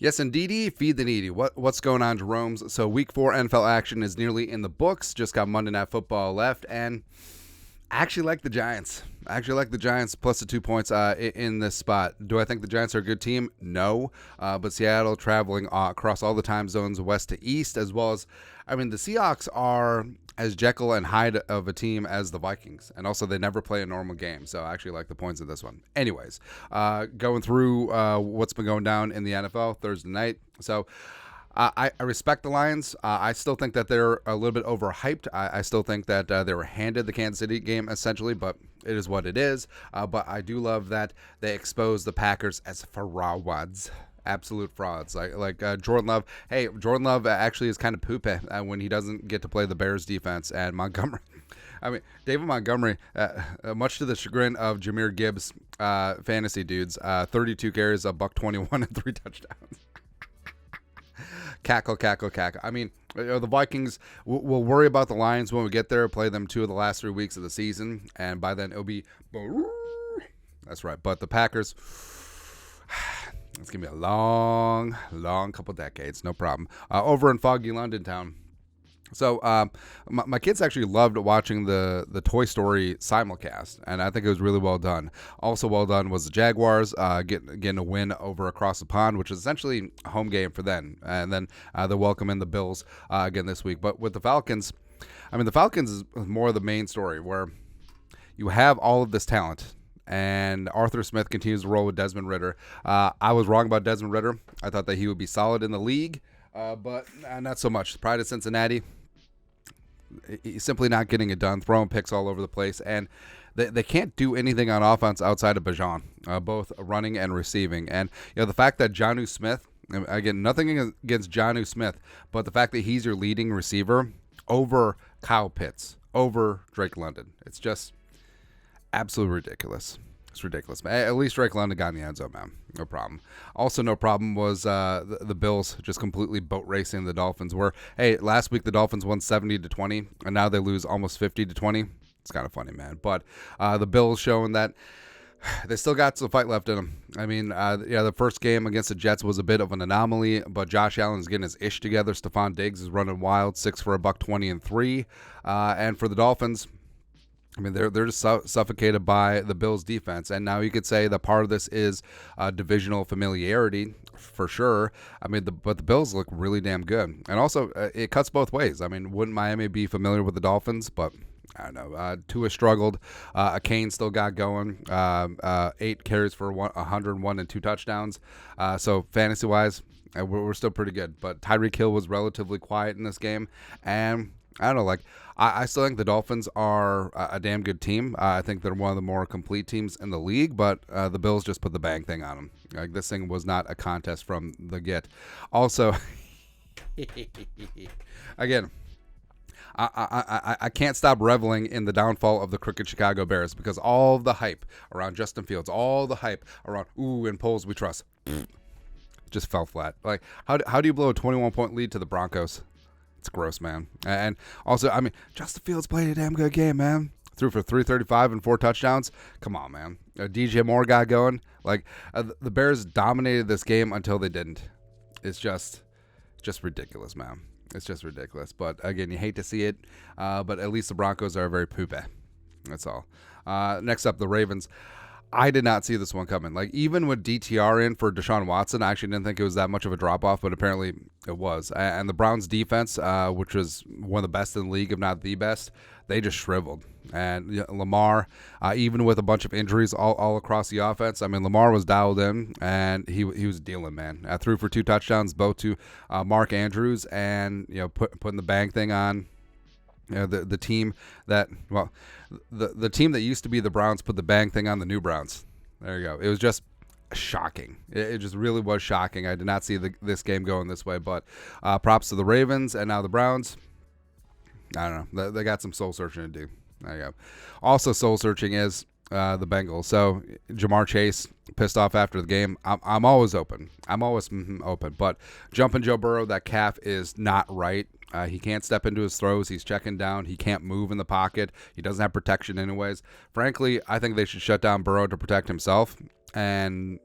Yes, indeedy. Feed the needy. What's going on, Jerome's? So week 4 NFL action is nearly in the books. Just got Monday Night Football left, and I actually like the Giants. Plus the 2 points in this spot. Do I think the Giants are a good team? No. But Seattle traveling across all the time zones, west to east, as well as, the Seahawks are as Jekyll and Hyde of a team as the Vikings. And also, they never play a normal game. So I actually like the points in this one. Anyways, going through what's been going down in the NFL Thursday night. So I respect the Lions. I still think that they're a little bit overhyped. I still think that they were handed the Kansas City game, essentially, but it is what it is. But I do love that they exposed the Packers as frauds. Absolute frauds. Like Jordan Love. Hey, Jordan Love actually is kind of poopy when he doesn't get to play the Bears defense. And Montgomery. David Montgomery, much to the chagrin of Jahmyr Gibbs fantasy dudes, 32 carries, $121, and 3 touchdowns. Cackle. The Vikings, we'll worry about the Lions when we get there, play them 2 of the last 3 weeks of the season, and by then it'll be... That's right. But the Packers, it's going to be a long couple decades, no problem. Over in foggy London town. So my kids actually loved watching the Toy Story simulcast, and I think it was really well done. Also well done was the Jaguars getting a win over across the pond, which is essentially a home game for them. And then they're welcoming the Bills again this week. But with the Falcons, the Falcons is more of the main story, where you have all of this talent, and Arthur Smith continues to roll with Desmond Ridder. I was wrong about Desmond Ridder. I thought that he would be solid in the league, but not so much. Pride of Cincinnati, he's simply not getting it done, throwing picks all over the place, and they can't do anything on offense outside of Bijan, both running and receiving. And the fact that Jonnu Smith, again, nothing against Jonnu Smith, but the fact that he's your leading receiver over Kyle Pitts, over Drake London, it's just absolutely ridiculous. It's ridiculous, man. At least Drake London got in the end zone, man. No problem. Also, no problem was the Bills just completely boat racing the Dolphins. Where, hey, last week the Dolphins won 70-20, and now they lose almost 50-20. It's kind of funny, man. But the Bills showing that they still got some fight left in them. The first game against the Jets was a bit of an anomaly, but Josh Allen's getting his ish together. Stephon Diggs is running wild, 6 for $120 and 3. And for the Dolphins, they're just suffocated by the Bills' defense, and now you could say that part of this is divisional familiarity for sure. But the Bills look really damn good, and also it cuts both ways. Wouldn't Miami be familiar with the Dolphins? But I don't know. Tua struggled. Kane still got going. 8 carries for 101 and 2 touchdowns. So fantasy wise, we're still pretty good. But Tyreek Hill was relatively quiet in this game, and I don't know, I still think the Dolphins are a damn good team. I think they're one of the more complete teams in the league, but the Bills just put the bang thing on them. This thing was not a contest from the get. Also, again, I can't stop reveling in the downfall of the crooked Chicago Bears, because all of the hype around Justin Fields, all the hype around, in polls we trust, just fell flat. How do you blow a 21-point lead to the Broncos? It's gross, man. And also, Justin Fields played a damn good game, man. Threw for 335 and 4 touchdowns. Come on, man. DJ Moore got going. The Bears dominated this game until they didn't. It's just ridiculous, man. It's just ridiculous. But again, you hate to see it. But at least the Broncos are very poopy. That's all. Next up, the Ravens. I did not see this one coming. Even with DTR in for Deshaun Watson, I actually didn't think it was that much of a drop-off, but apparently it was. And the Browns' defense, which was one of the best in the league, if not the best, they just shriveled. And Lamar, even with a bunch of injuries all across the offense, Lamar was dialed in, and he was dealing, man. Threw for 2 touchdowns, both to Mark Andrews, and putting the bang thing on. The team that, the team that used to be the Browns put the bang thing on the new Browns. There you go. It was just shocking. It just really was shocking. I did not see this game going this way, but props to the Ravens and now the Browns. I don't know. They got some soul searching to do. There you go. Also soul searching is the Bengals. So Jamar Chase pissed off after the game. I'm always open. I'm always open. But jumping Joe Burrow, that calf is not right. He can't step into his throws. He's checking down. He can't move in the pocket. He doesn't have protection anyways. Frankly, I think they should shut down Burrow to protect himself. And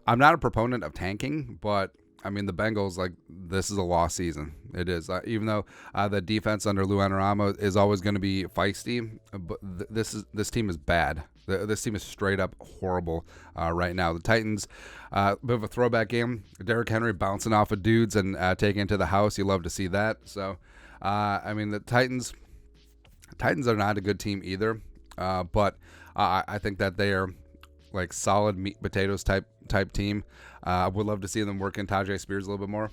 I'm not a proponent of tanking, but I mean, the Bengals, like, this is a lost season. It is. Even though the defense under Lou Anarumo is always going to be feisty, but this team is bad. This team is straight up horrible right now. The Titans, a bit of a throwback game. Derrick Henry bouncing off of dudes and taking it to the house. You love to see that. So, I mean, the Titans are not a good team either, but I think that they are like solid meat potatoes type team. I would love to see them work in Tajay Spears a little bit more.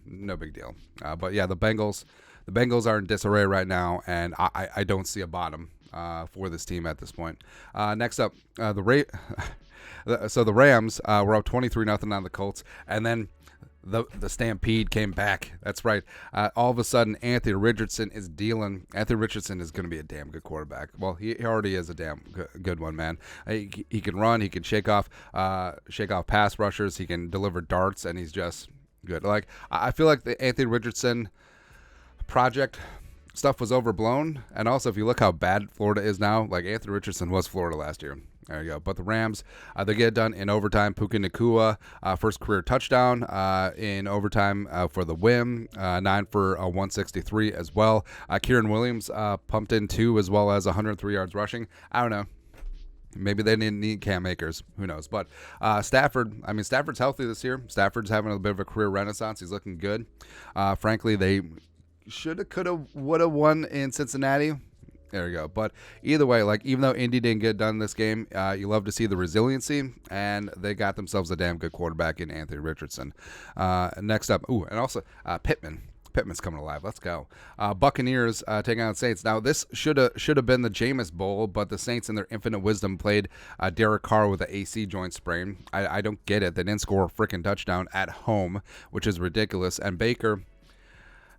No big deal. But yeah, the Bengals are in disarray right now, and I don't see a bottom for this team at this point. Next up, the Rams were up 23-0 on the Colts, and then the Stampede came back. That's right. All of a sudden, Anthony Richardson is dealing. Anthony Richardson is going to be a damn good quarterback. Well, he already is a damn good one, man. He can run. He can shake off pass rushers. He can deliver darts, and he's just good. Like, I feel like the Anthony Richardson project stuff was overblown. And also, if you look how bad Florida is now, like, Anthony Richardson was Florida last year. There you go. But the Rams, they get it done in overtime. Puka Nacua, first career touchdown in overtime for the win. 9 for 163 as well. Kieran Williams pumped in 2 as well as 103 yards rushing. I don't know. Maybe they didn't need Cam Akers. Who knows? But Stafford's healthy this year. Stafford's having a bit of a career renaissance. He's looking good. Frankly, they shoulda, coulda, woulda won in Cincinnati. There you go. But either way, like, even though Indy didn't get done this game, you love to see the resiliency, and they got themselves a damn good quarterback in Anthony Richardson. Next up, and also Pittman. Pittman's coming alive. Let's go. Buccaneers taking on the Saints. Now, this should have been the Jameis Bowl, but the Saints, in their infinite wisdom, played Derek Carr with an AC joint sprain. I don't get it. They didn't score a freaking touchdown at home, which is ridiculous. And Baker,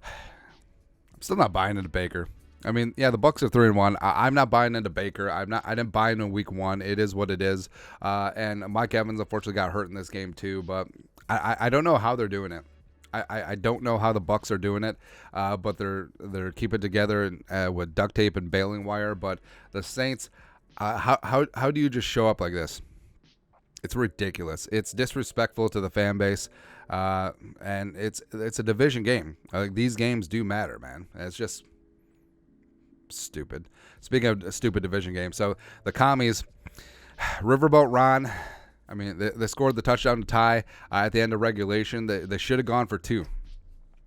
I'm still not buying into Baker. I mean, yeah, the Bucs are 3-1. I'm not buying into Baker. I didn't buy into week 1. It is what it is. And Mike Evans unfortunately got hurt in this game too. But I don't know how they're doing it. I don't know how the Bucs are doing it. But they're keeping it together with duct tape and baling wire. But the Saints, how do you just show up like this? It's ridiculous. It's disrespectful to the fan base. And it's a division game. These games do matter, man. It's just stupid. Speaking of a stupid division game, so the Commies, Riverboat Ron, I mean, they scored the touchdown to tie at the end of regulation. They should have gone for 2.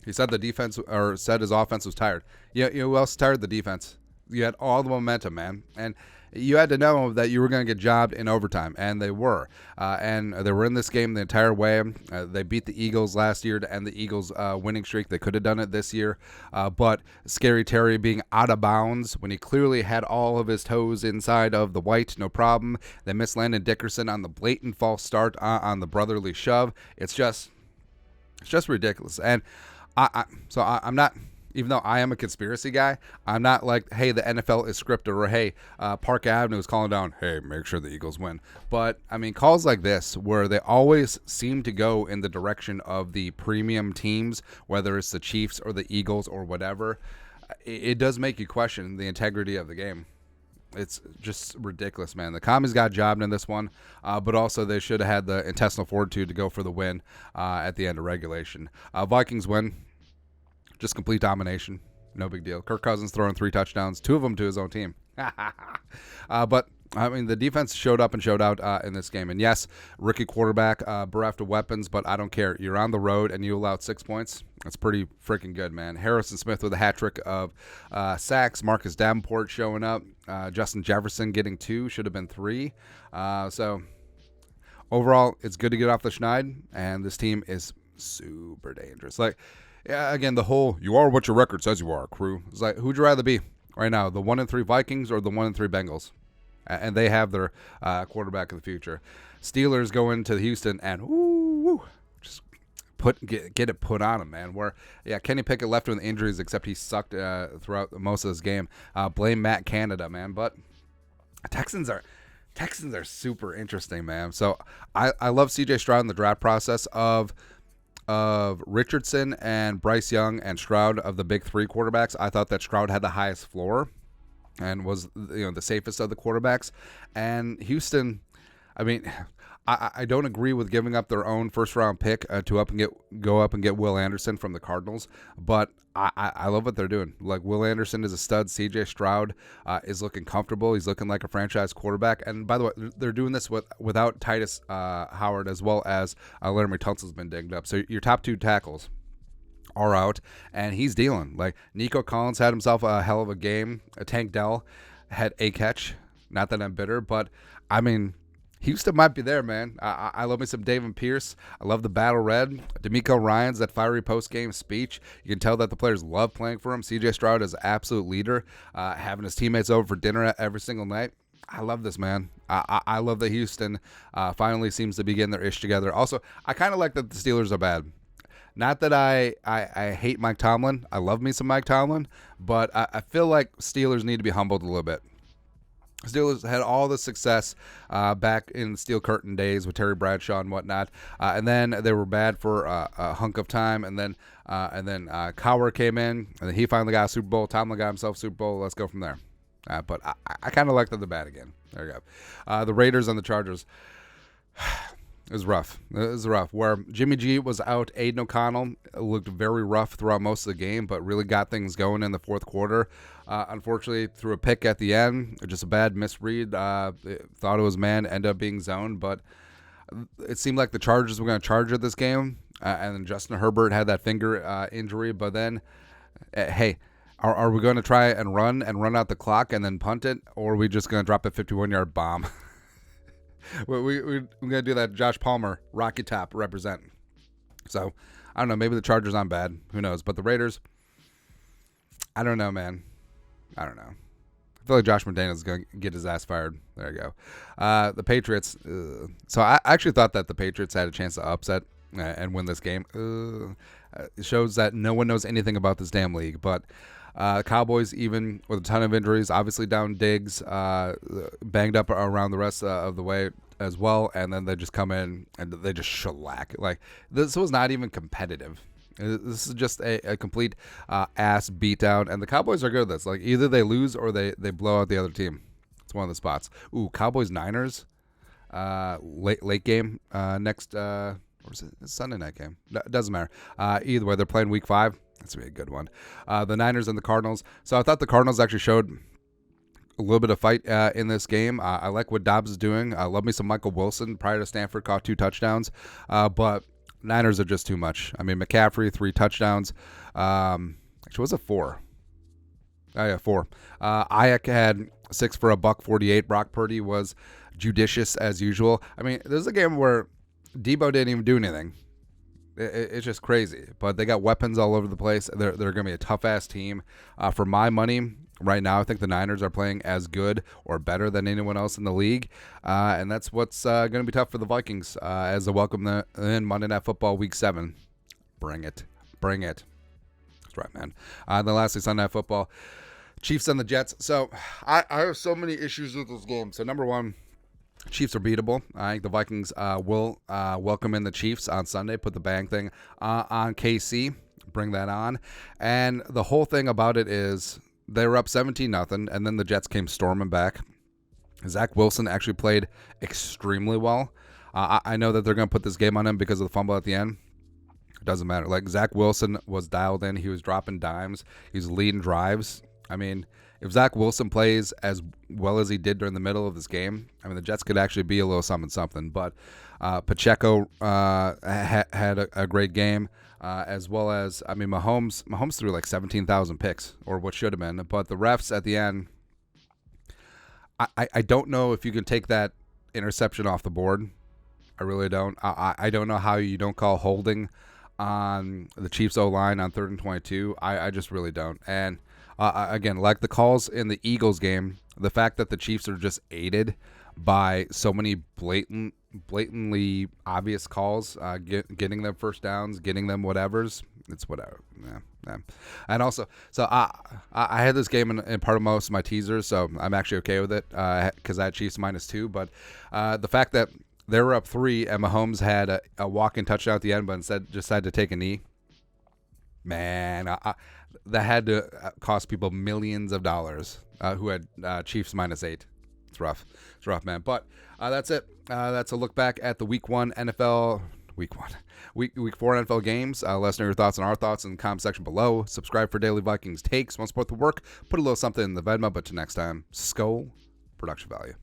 He said said his offense was tired. Yeah, you know who else is tired? The defense. You had all the momentum, man, and you had to know that you were going to get jobbed in overtime, and they were. And they were in this game the entire way. They beat the Eagles last year to end the Eagles' winning streak. They could have done it this year. But Scary Terry being out of bounds when he clearly had all of his toes inside of the white, no problem. They missed Landon Dickerson on the blatant false start on the brotherly shove. It's just ridiculous. And I'm not... Even though I am a conspiracy guy, I'm not like, hey, the NFL is scripted, or hey, Park Avenue is calling down, hey, make sure the Eagles win. But, I mean, calls like this, where they always seem to go in the direction of the premium teams, whether it's the Chiefs or the Eagles or whatever, it does make you question the integrity of the game. It's just ridiculous, man. The Commies got jobbed in this one, but also they should have had the intestinal fortitude to go for the win at the end of regulation. Vikings win. Just complete domination. No big deal. Kirk Cousins throwing 3 touchdowns, 2 of them to his own team. But, I mean, the defense showed up and showed out in this game. And, yes, rookie quarterback, bereft of weapons, but I don't care. You're on the road and you allowed 6 points. That's pretty freaking good, man. Harrison Smith with a hat trick of sacks. Marcus Davenport showing up. Justin Jefferson getting 2. Should have been 3. So, overall, it's good to get off the schneid. And this team is super dangerous. Like, yeah, again, the whole "you are what your record says you are" crew. It's like, who'd you rather be right now, the 1-3 Vikings or the 1-3 Bengals? And they have their quarterback of the future. Steelers go into Houston and just get it put on them, man. Where Kenny Pickett left with injuries, except he sucked throughout most of this game. Blame Matt Canada, man. But Texans are super interesting, man. So I love C.J. Stroud in the draft process of Richardson and Bryce Young and Stroud of the big 3 quarterbacks. I thought that Stroud had the highest floor and was the safest of the quarterbacks. And Houston, I mean, I don't agree with giving up their own first round pick to go up and get Will Anderson from the Cardinals, but I love what they're doing. Like, Will Anderson is a stud. CJ Stroud is looking comfortable. He's looking like a franchise quarterback. And by the way, they're doing this without Titus Howard, as well as Larry Tunsil's been dinged up. So your top two tackles are out, and he's dealing. Like, Nico Collins had himself a hell of a game. Tank Dell had a catch. Not that I'm bitter, but I mean, Houston might be there, man. I love me some David Pierce. I love the Battle Red. D'Amico Ryans, that fiery post-game speech. You can tell that the players love playing for him. CJ Stroud is an absolute leader, having his teammates over for dinner every single night. I love this, man. I love that Houston finally seems to be getting their ish together. Also, I kind of like that the Steelers are bad. Not that I hate Mike Tomlin. I love me some Mike Tomlin, but I feel like Steelers need to be humbled a little bit. Steelers had all the success back in Steel Curtain days with Terry Bradshaw and whatnot, and then they were bad for a hunk of time, and then Cowher came in, and then he finally got a Super Bowl. Tomlin got himself a Super Bowl. Let's go from there. But I kind of like that they're bad again. There you go. The Raiders and the Chargers. It was rough. Where Jimmy G was out, Aiden O'Connell looked very rough throughout most of the game, but really got things going in the fourth quarter. Unfortunately, threw a pick at the end, just a bad misread. Thought it was man, ended up being zoned, but it seemed like the Chargers were going to charge at this game, and then Justin Herbert had that finger injury. But then, hey, are we going to try and run out the clock and then punt it, or are we just going to drop a 51-yard bomb? We're going to do that Josh Palmer, Rocky Top, represent. So, I don't know. Maybe the Chargers aren't bad. Who knows? But the Raiders, I don't know, man. I don't know. I feel like Josh McDaniels is going to get his ass fired. There you go. The Patriots. So, I actually thought that the Patriots had a chance to upset and win this game. It shows that no one knows anything about this damn league. But Cowboys, even with a ton of injuries, obviously down Diggs, banged up around the rest of the way as well, and then they just come in and they just shellac. Like, this was not even competitive. This is just a complete ass beatdown, and the Cowboys are good at this. Like, either they lose or they blow out the other team. It's one of the spots. Ooh, Cowboys-Niners, late game next, or is it? It's Sunday night game. Doesn't matter. Either way, they're playing week 5. That's going to be a good one. The Niners and the Cardinals. So I thought the Cardinals actually showed a little bit of fight in this game. I like what Dobbs is doing. I love me some Michael Wilson. Prior to Stanford, caught 2 touchdowns. But Niners are just too much. I mean, McCaffrey, 3 touchdowns. Actually, was it 4? Oh, yeah, 4. Ayak had 6 for $148. Brock Purdy was judicious as usual. I mean, this is a game where Debo didn't even do anything. It's just crazy. But they got weapons all over the place. They're going to be a tough-ass team. For my money, right now, I think the Niners are playing as good or better than anyone else in the league. And that's what's going to be tough for the Vikings as they welcome in Monday Night Football Week 7. Bring it. That's right, man. Then lastly, Sunday Night Football. Chiefs and the Jets. So I have so many issues with this game. So number one, Chiefs are beatable. I think the Vikings will welcome in the Chiefs on Sunday, put the bang thing on KC, bring that on. And the whole thing about it is they were up 17-0, and then the Jets came storming back. Zach Wilson actually played extremely well. I know that they're going to put this game on him because of the fumble at the end. It doesn't matter. Like, Zach Wilson was dialed in. He was dropping dimes. He was leading drives. I mean, if Zach Wilson plays as well as he did during the middle of this game, I mean, the Jets could actually be a little something. But Pacheco had a great game, as well as, I mean, Mahomes threw like 17,000 picks, or what should have been. But the refs at the end, I don't know if you can take that interception off the board. I really don't. I don't know how you don't call holding on the Chiefs O-line on 3rd and 22. I just really don't. And again, like the calls in the Eagles game, the fact that the Chiefs are just aided by so many blatantly obvious calls, getting them first downs, getting them whatevers, it's whatever. Yeah. And also, so I had this game in part of most of my teasers, so I'm actually okay with it because I had Chiefs -2. But the fact that they were up 3 and Mahomes had a walk-in touchdown at the end, but instead decided to take a knee, man, that had to cost people millions of dollars who had Chiefs -8. It's rough, man. But That's it. That's a look back at the week 4 NFL games. Let us know your thoughts on our thoughts in the comment section below. Subscribe for daily Vikings takes. Want to support the work? Put a little something in the Venmo. But till next time, Skull Production Value.